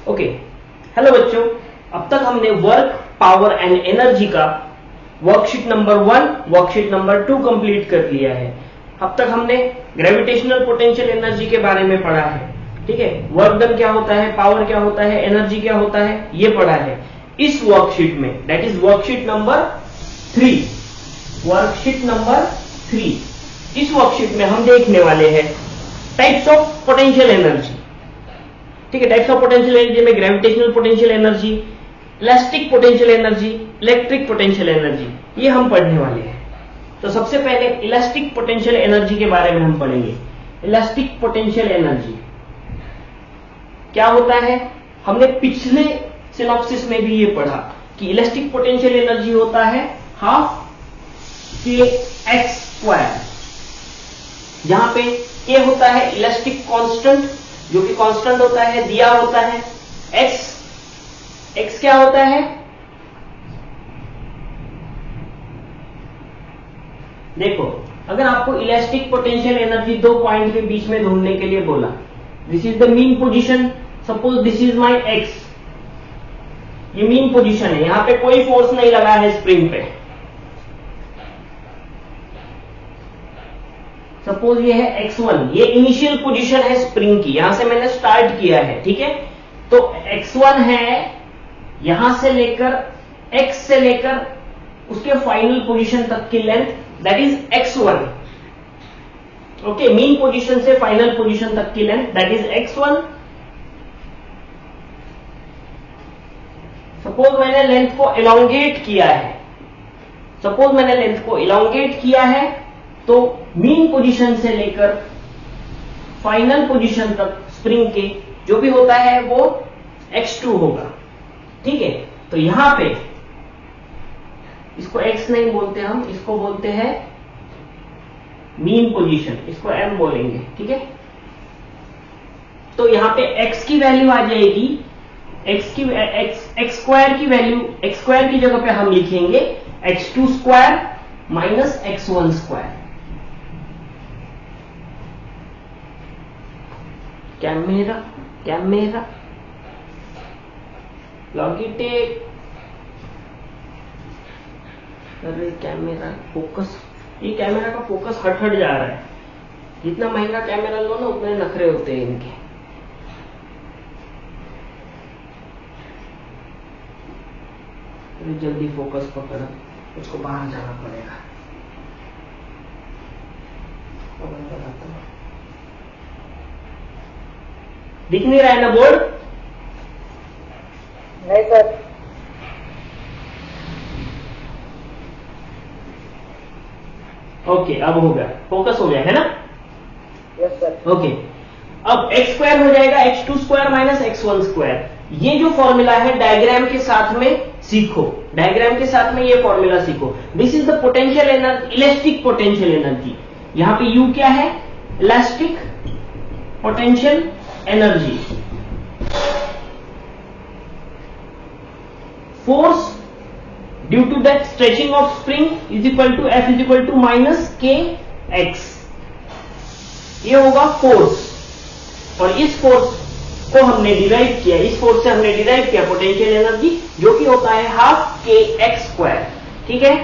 Okay, hello बच्चों, अब तक हमने वर्क, पावर एंड एनर्जी का worksheet number 1, worksheet number 2 complete कर लिया है। अब तक हमने ग्रेविटेशनल पोटेंशियल एनर्जी के बारे में पढ़ा है। ठीक है, वर्क डन क्या होता है, पावर क्या होता है, एनर्जी क्या होता है, ये पढ़ा है। इस वर्कशीट में, that is worksheet number 3, worksheet number 3, इस वर्कशीट में हम देखने वाले हैं टाइप्स ऑफ पोटेंशियल एनर्जी। ठीक है, टाइप्स ऑफ पोटेंशियल एनर्जी में gravitational potential energy, elastic potential energy, electric potential energy, ये हम पढ़ने वाले हैं। तो सबसे पहले इलास्टिक पोटेंशियल एनर्जी के बारे में हम पढ़ेंगे। इलास्टिक पोटेंशियल एनर्जी क्या होता है, हमने पिछले सिनॉप्सिस में भी ये पढ़ा कि इलास्टिक पोटेंशियल एनर्जी होता है हाफ के एक्स स्क्वायर, जहां पे के होता है इलास्टिक कांस्टेंट, जो कि कांस्टेंट होता है, दिया होता है। एक्स क्या होता है, देखो, अगर आपको इलास्टिक पोटेंशियल एनर्जी दो पॉइंट के बीच में ढूंढने के लिए बोला, this is the mean position, suppose this is my ex, ये मीन पोजीशन है, यहां पे कोई फोर्स नहीं लगा है स्प्रिंग पे। सपोज ये है x1, ये इनिशियल पोजीशन है स्प्रिंग की, यहां से मैंने स्टार्ट किया है। ठीक है, तो x1 है, यहां से लेकर x से लेकर उसके फाइनल पोजीशन तक की length, that is x1। Okay, mean position से फाइनल पोजीशन तक की length, that is x1। Suppose मैंने लेंथ को इलोंगेट किया है, सपोज मैंने लेंथ को इलोंगेट किया है, तो मीन पोजीशन से लेकर फाइनल पोजीशन तक स्प्रिंग के जो भी होता है वो x2 होगा। ठीक है, तो यहां पे इसको x नहीं बोलते हम, इसको बोलते हैं मीन पोजीशन, इसको m बोलेंगे। ठीक है, तो यहां पे x की वैल्यू आ जाएगी, x स्क्वायर की वैल्यू, x स्क्वायर की जगह पे हम लिखेंगे x2 square minus x1 square. Camera Logitech, अरे कैमेरा फोकस, ये कैमरा का फोकस हट जा रहा है। जितना महंगा कैमरा लो ना उतने नखरे होते हैं इनके। जल्दी फोकस पकड़ा, उसको बाहर जाना पड़ेगा। दिख नहीं रहा है ना बोर्ड? नहीं सर। ओके, अब हो गया, फोकस हो गया है ना? Yes sir. ओके, अब x स्क्वायर हो जाएगा x2 square minus x1 square. ये जो फॉर्मूला है डायग्राम के साथ में सीखो, डायग्राम के साथ में ये फॉर्मूला सीखो। This is the potential energy, elastic potential energy. यहां पे U क्या है, elastic potential energy. Force due to that stretching of spring is equal to F is equal to minus K X, ये होगा फोर्स। और इस force को हमने डिराइव किया, इस फोर्स से हमने डिराइव किया पोटेंशियल एनर्जी, जो कि होता है हाफ के एक्स स्क्वायर। ठीक है,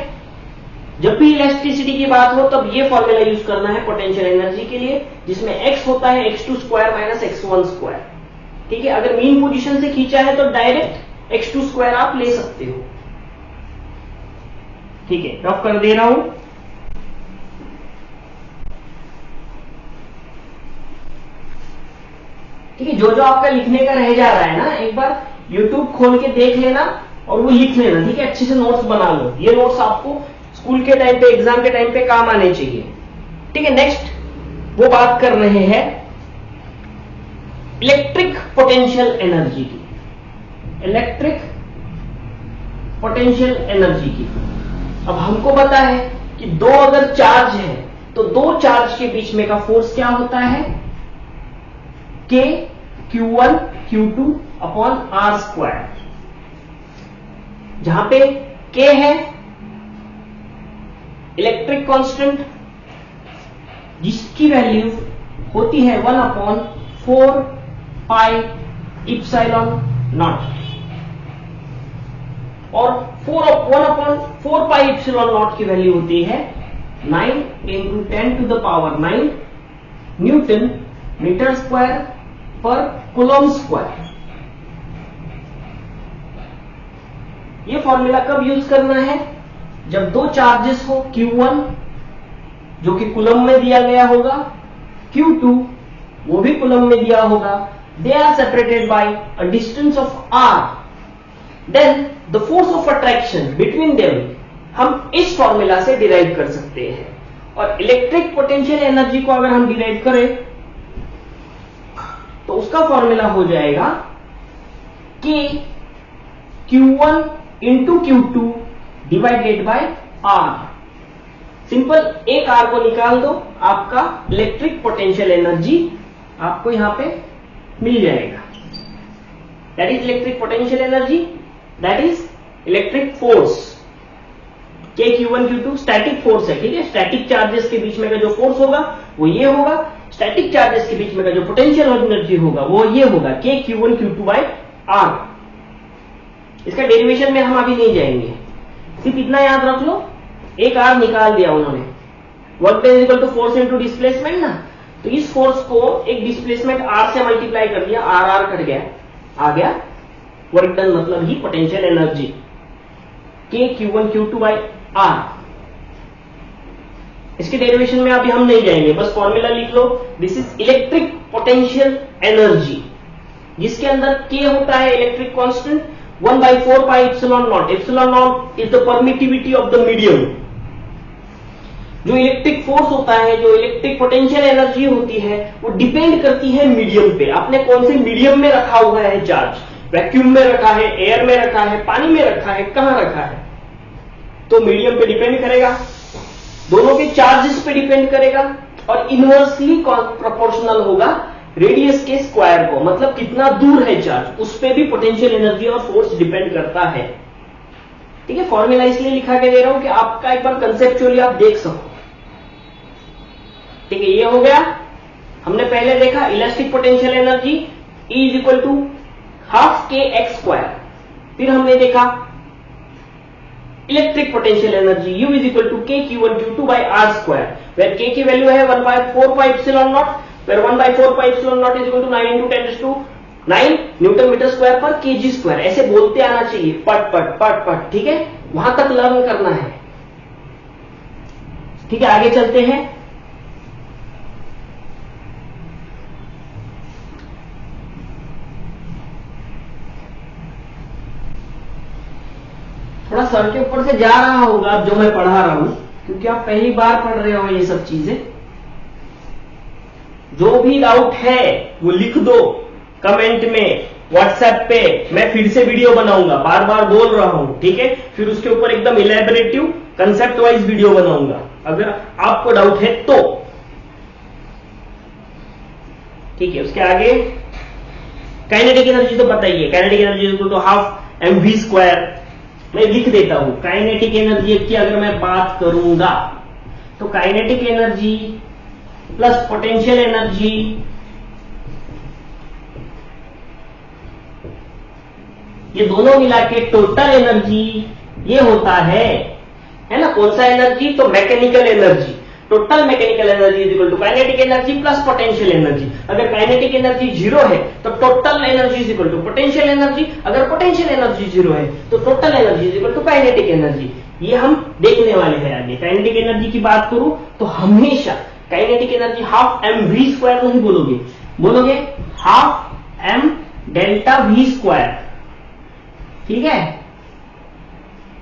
जब भी इलेक्ट्रिसिटी की बात हो तब ये फॉर्मूला यूज करना है पोटेंशियल एनर्जी के लिए, जिसमें x होता है x2 square minus x1 square. ठीक है, अगर मीन पोजीशन से खींचा है तो डायरेक्ट x2 स्क्वायर आप ले सकते हो। ठीक है, ड्रॉप कर दे रहा हूं। ठीक है, जो जो आपका लिखने का रह जा रहा है ना, एक बार YouTube खोल के देख लेना और वो लिख लेना। ठीक है, अच्छे से नोट्स बना लो, ये नोट्स आपको स्कूल के टाइम पे, एग्जाम के टाइम पे काम आने चाहिए। ठीक है, नेक्स्ट वो बात कर रहे हैं इलेक्ट्रिक पोटेंशियल एनर्जी की, इलेक्ट्रिक पोटेंशियल एनर्जी की। अब हमको पता है कि दो अगर चार्ज है तो दो चार्ज के बीच में का फोर्स क्या होता है, K Q1 Q2 upon R square. जहां पे K है इलेक्ट्रिक कांस्टेंट, जिसकी वैल्यू होती है 1/4 पाई इप्सिलॉन नॉट, और 1/4 पाई इप्सिलॉन नॉट की वैल्यू होती है 9 × 10⁹ न्यूटन मीटर स्क्वायर पर कूलम स्क्वायर। ये फॉर्मूला कब यूज करना है? जब दो चार्जेस हो, Q1 जो कि कूलम में दिया गया होगा, Q2 वो भी कूलम में दिया होगा, they are separated by a distance of r, then the force of attraction between them हम इस फॉर्मूला से डिराइव कर सकते हैं। और इलेक्ट्रिक पोटेंशियल एनर्जी को अगर हम डिराइव करें तो उसका फॉर्मूला हो जाएगा कि Q1 into Q2 divided by R। Simple, एक R को निकाल दो, आपका इलेक्ट्रिक पोटेंशियल एनर्जी आपको यहां पे मिल जाएगा। That is electric potential energy, that is electric force. के Q1 Q2 स्टैटिक फोर्स है, ठीक है। स्टैटिक चार्जेस के बीच में का जो फोर्स होगा वो ये होगा, स्टैटिक चार्जेस के बीच में का जो पोटेंशियल एनर्जी होगा वो ये होगा के Q1 Q2 बाय R। इसका डेरिवेशन में हम अभी नहीं जाएंगे, सिर्फ इतना याद रख लो, एक R निकाल दिया उन्होंने, work done equal to force into displacement ना, तो इस फोर्स को एक डिस्प्लेसमेंट R से मल्टीप्लाई कर दिया, R कट गया, आ गया वर्क डन, मतलब ही पोटेंशियल एनर्जी के Q1 Q2 बाय R। इसके डेरिवेशन में अभी हम नहीं जाएंगे, बस फॉर्मूला लिख लो, this is electric potential energy, जिसके अंदर K होता है electric constant, 1/4 pi epsilon nought. Epsilon not is the permittivity of the medium. जो इलेक्ट्रिक फोर्स होता है, जो इलेक्ट्रिक पोटेंशियल एनर्जी होती है, वो डिपेंड करती है मीडियम पे, आपने कौन से मीडियम में रखा हुआ है चार्ज, वैक्यूम में रखा है, एयर में रखा है, पानी में रखा है, कहां रखा है, तो मीडियम पे डिपेंड करेगा, दोनों के चार्जेस पे डिपेंड करेगा, और इनवर्सली प्रोपोर्शनल होगा रेडियस के स्क्वायर को, मतलब कितना दूर है चार्ज, उस पे भी पोटेंशियल एनर्जी और फोर्स डिपेंड करता है। ठीक है, फॉर्मूला इसलिए लिखा के दे रहा हूं कि आपका एक बार कंसेप्चुअली आप देख सको। ठीक है, ये हो गया। हमने पहले देखा elastic potential energy E is equal to half k x square, फिर हमने देखा electric potential energy U is equal to k Q1 Q2 by R square, where K की वैल्यू है 1/4 pi epsilon naught, where 1/4 pi epsilon not is equal to 9 × 10⁹ newton metre square पर kg square. ऐसे बोलते आना चाहिए, पट पट पट पट, ठीक है, वहां तक लर्न करना है। ठीक है, आगे चलते हैं। थोड़ा सर के ऊपर से जा रहा होगा जो मैं पढ़ा रहा हूं, क्योंकि आप पहली बार पढ़ रहे हो ये सब चीजें। जो भी डाउट है वो लिख दो कमेंट में, व्हाट्सएप पे, मैं फिर से वीडियो बनाऊंगा, बार बार बोल रहा हूं, ठीक है। फिर उसके ऊपर एकदम इलेबोरेटिव कंसेप्ट वाइज वीडियो बनाऊंगा, अगर आपको डाउट है तो। ठीक है, उसके आगे काइनेटिक एनर्जी तो पता ही है, काइनेटिक एनर्जी तो हाफ mv स्क्वायर, मैं लिख देता हूं। काइनेटिक एनर्जी की अगर मैं बात करूंगा तो kinetic energy plus potential energy ये दोनों मिला के टोटल एनर्जी ये होता है ना, कौन सा एनर्जी, तो mechanical energy. Total mechanical energy is equal to kinetic energy plus potential energy. अगर काइनेटिक एनर्जी 0 है तो total energy is equal to potential energy, अगर पोटेंशियल एनर्जी 0 है तो total energy is equal to kinetic energy. ये हम देखने वाले हैं आगे। काइनेटिक एनर्जी की बात करूं तो हमेशा kinetic energy half mv square नहीं बोलोगे, बोलोगे half m delta v square. ठीक है,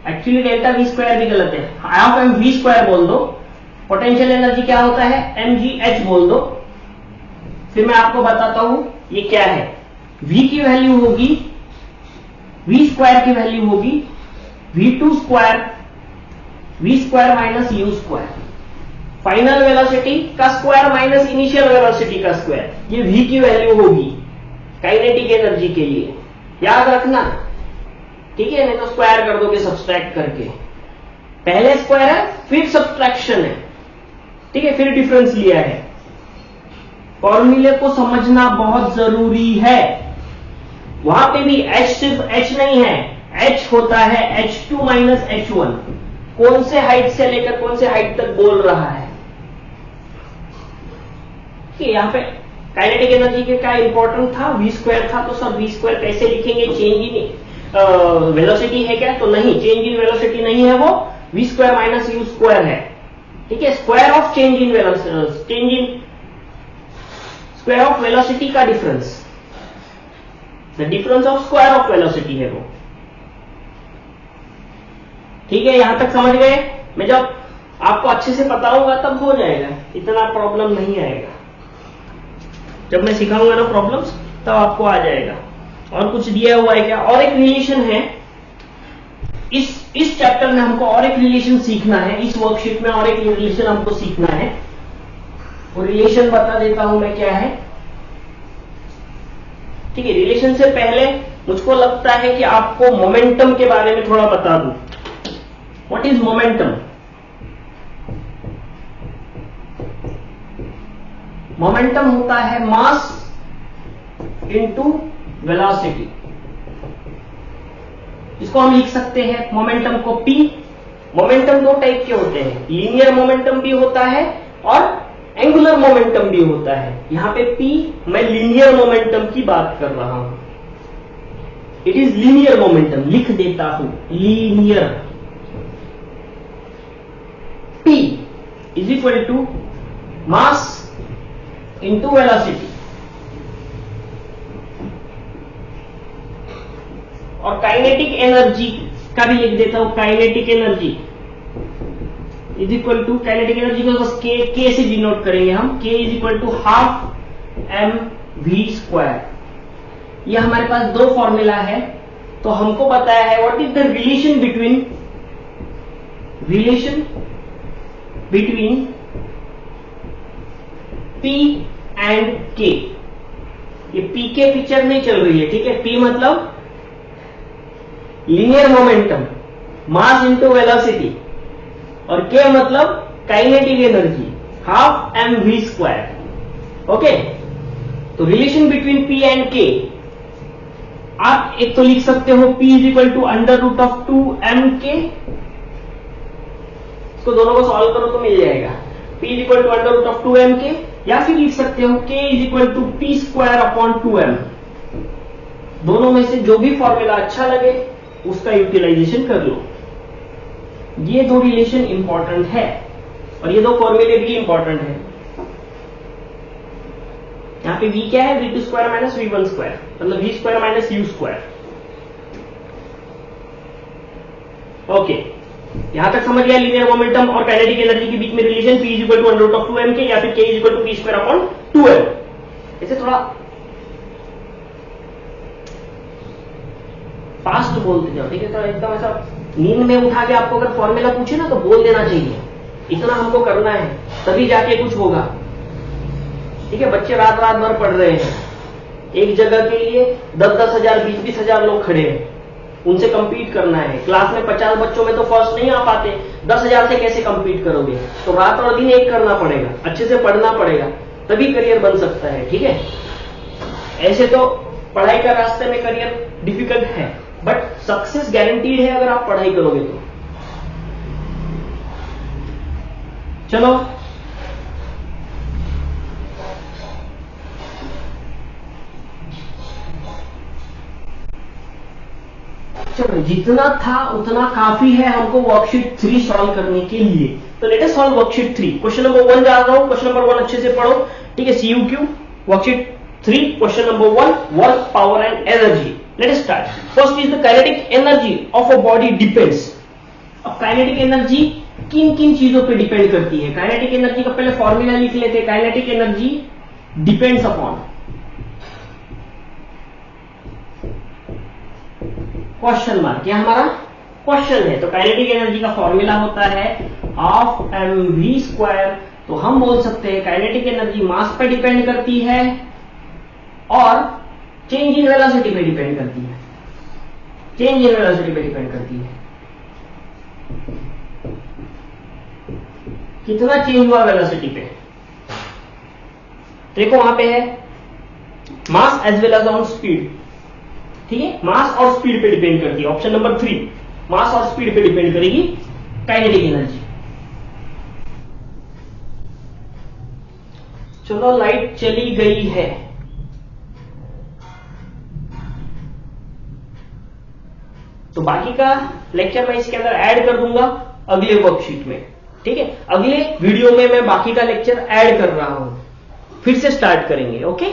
एक्चुअली डेल्टा v स्क्वायर भी गलत है, हाफ mv स्क्वायर बोल दो। पोटेंशियल एनर्जी क्या होता है, mgh बोल दो। फिर मैं आपको बताता हूं ये क्या है। v की वैल्यू होगी, v स्क्वायर की वैल्यू होगी v2 square, v square minus u square, final velocity का स्क्वायर माइनस इनिशियल वेलोसिटी का स्क्वायर, ये v की वैल्यू होगी काइनेटिक एनर्जी के लिए, याद रखना। ठीक है, नहीं तो स्क्वायर कर दोगे सब्सट्रैक्ट करके, पहले स्क्वायर है फिर सब्सट्रैक्शन है, ठीक है, फिर डिफरेंस लिया है। फॉर्मूले को समझना बहुत जरूरी है। वहां पे भी h सिर्फ h नहीं है, h होता है h2 माइनस h1। कौन से हाइट से लेकर कौन से हाइट तक बोल रहा है कि यहाँ पे काइनेटिक एनर्जी के क्या इंपॉर्टेंट था, v स्क्वायर था, तो सब v स्क्वायर कैसे लिखेंगे, चेंज इन वेलोसिटी है क्या, तो नहीं, चेंज इन वेलोसिटी नहीं है, वो v square minus u square है। ठीक है, square of change in square of velocity का difference, the difference of square of velocity है वो। ठीक है, यहां तक समझ गए। मैं जब आपको अच्छे से बताऊंगा तब हो जाएगा, इतना प्रॉब्लम नहीं आएगा। जब मैं सिखाऊंगा ना प्रॉब्लम्स तब आपको आ जाएगा। और कुछ दिया हुआ है क्या, और एक रिलेशन है इस चैप्टर में, हमको और एक रिलेशन सीखना है, इस वर्कशीट में और एक रिलेशन हमको सीखना है। वो रिलेशन बता देता हूं मैं क्या है। ठीक है, रिलेशन से पहले मुझको लगता है कि आपको मोमेंटम के बारे में थोड़ा बता दूं। What is momentum? मोमेंटम होता है मास इनटू वेलोसिटी। इसको हम लिख सकते हैं मोमेंटम को P। मोमेंटम दो टाइप के होते हैं, लीनियर मोमेंटम भी होता है और एंगुलर मोमेंटम भी होता है। यहां पे P मैं लीनियर मोमेंटम की बात कर रहा हूं। इट इज लीनियर मोमेंटम, लिख देता हूं linear. P is equal to mass into velocity. और काइनेटिक एनर्जी का भी लिख देता हूं, kinetic energy is equal to, kinetic energy को बस के से डिनोट करेंगे हम, K is equal to half M we square. यह हमारे पास दो फॉर्मूला है, तो हमको बताया है what is the relation between P and K। ये P के पिक्चर नहीं चल रही है, ठीक है। P मतलब linear momentum, mass into velocity, और K मतलब kinetic energy, half M we square. Okay, तो relation between P and K आप एक तो लिख सकते हो P is equal to under root of 2mk। इसको दोनों को सॉल्व करो तो मिल जाएगा, P is equal to under root of 2mk, या फिर लिख सकते हो K is equal to P square upon 2m। दोनों में से जो भी फॉर्मूला अच्छा लगे उसका यूटिलाइजेशन कर लो। ये दो रिलेशन इंपॉर्टेंट है और ये दो फॉर्मूले भी इंपॉर्टेंट है। यहां पे v क्या है, v2 square minus v1 square, मतलब v square minus u square. Okay, यहां तक समझ गया लीनियर मोमेंटम और काइनेटिक एनर्जी के बीच में relation, P is equal to under root of 2mk या फिर K is equal to P square upon 2m। ऐसे थोड़ा फास्ट बोलते जाओ, ठीक है। तो एकदम ऐसा नींद में उठा के आपको अगर फॉर्मूला पूछे ना तो बोल देना चाहिए, इतना हमको करना है तभी जाके कुछ होगा। ठीक है, बच्चे रात रात भर पढ़ रहे हैं, एक जगह के लिए 10-10 हजार 20-20 हजार लोग खड़े हैं, उनसे कंपीट करना है। क्लास में 50 बच्चों में तो फर्स्ट नहीं आ पाते, 10 हजार से कैसे कंपीट करोगे? तो रात और दिन एक करना पड़ेगा, अच्छे से पढ़ना पड़ेगा, तभी करियर बन सकता है। ठीक है, ऐसे तो पढ़ाई का रास्ते में करियर डिफिकल्ट है, बट सक्सेस गारंटीड है अगर आप पढ़ाई करोगे तो। चलो चलो, जितना था उतना काफी है हमको वर्कशीट 3 सॉल्व करने के लिए। तो let us solve worksheet 3। Question number 1 जा रहा हूं, क्वेश्चन नंबर 1 अच्छे से पढ़ो। ठीक है, CUQ worksheet 3 question number 1, work power and energy. Let us start. First is the kinetic energy of a body depends. अब काइनेटिक एनर्जी किन किन चीजों पे डिपेंड करती है? काइनेटिक एनर्जी का पहले फॉर्मूला लिख लेते हैं। Kinetic energy depends upon, question mark, ये हमारा क्वेश्चन है। तो काइनेटिक एनर्जी का फॉर्मूला होता है हाफ एम वी स्क्वायर। तो हम बोल सकते हैं काइनेटिक एनर्जी मास पे डिपेंड करती है और चेंज इन वेलोसिटी पे डिपेंड करती है। चेंज इन वेलोसिटी पे डिपेंड करती है, कितना चेंज हुआ वेलोसिटी पे। देखो वहां पे है mass as well as on speed. ठीक है, मास और स्पीड पे डिपेंड करती है। ऑप्शन नंबर 3, मास और स्पीड पे डिपेंड करेगी काइनेटिक एनर्जी। चलो लाइट चली गई है। तो बाकी का लेक्चर मैं इसके अंदर ऐड कर दूंगा अगले वर्कशीट में, ठीक है। अगले वीडियो में मैं बाकी का लेक्चर ऐड कर रहा हूं, फिर से स्टार्ट करेंगे। ओके।